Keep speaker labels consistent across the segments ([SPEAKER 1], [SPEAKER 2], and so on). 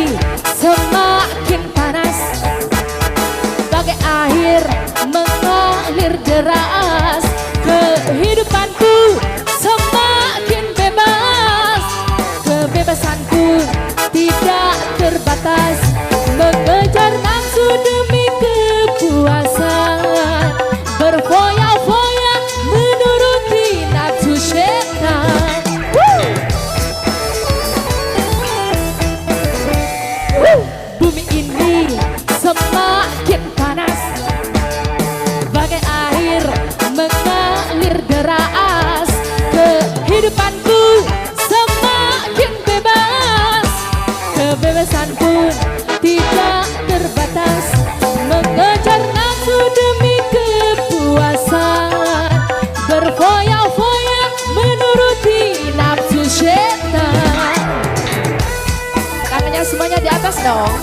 [SPEAKER 1] ini semakin panas, bagai air mengalir deras. Kehidupanku semakin bebas, kebebasanku tidak terbatas, mengejar nafsu demi kepuasan, berfoya-foya menuruti nafsu setan. Bumi ini semakin panas, bagai air mengalir deras. Kehidupanku semakin bebas, kebebasan pun tidak terbatas, mengejar nafsu demi kepuasan, berfoya-foya menuruti nafsu setan. Tangannya semuanya di atas dong.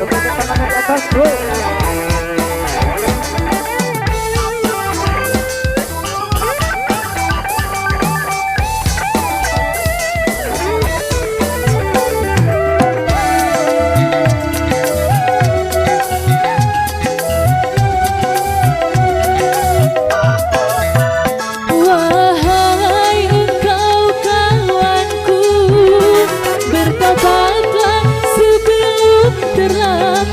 [SPEAKER 2] Tangannya di atas, bro.
[SPEAKER 1] Bertobatlah sebelum deras.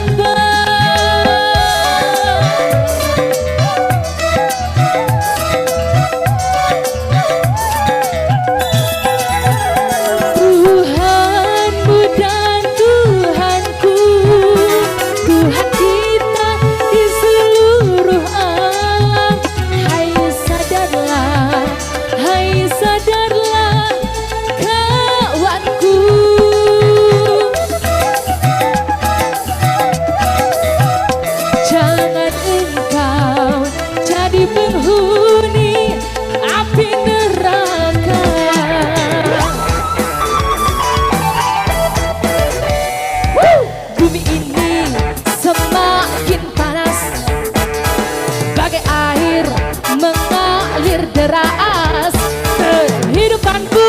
[SPEAKER 1] Kehidupanku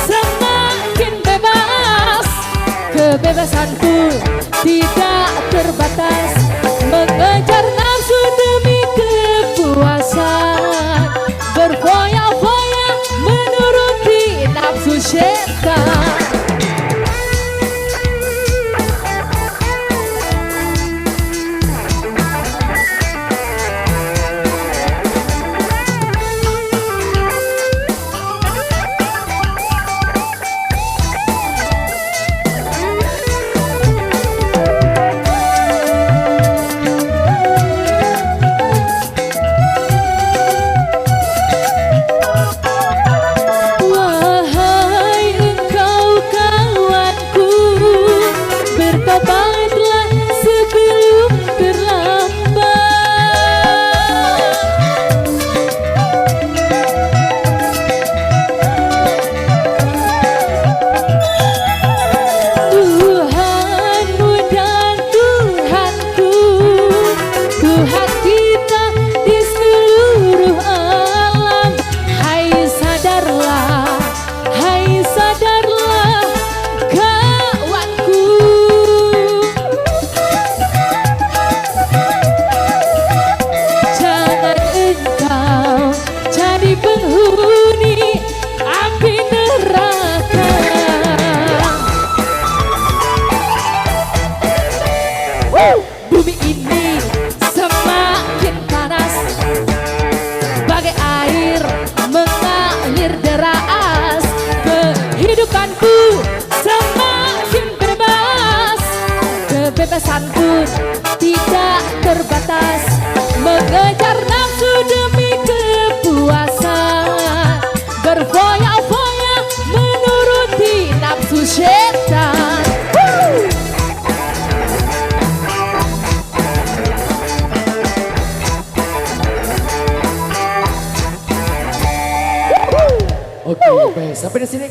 [SPEAKER 1] semakin bebas, kebebasanku tidak terbatas, mengejar nafsu demi kepuasan, berfoya-foya menuruti nafsu setan. Bertobatlah sebelum terlambat. Tuhanmu dan Tuhanku, Tuhan kita di seluruh alam. Hai sadarlah, hai sadarlah kawanku. Jangan engkau jadi penghuni api neraka. Bumi ini semakin panas, bagai air mengalir deras. Kehidupanku semakin bebas, kebebasan pun tidak terbatas, mengejar nafsu demi kepuasan, berfoya-foya menuruti nafsu setan.
[SPEAKER 2] Oke, sampai di sini.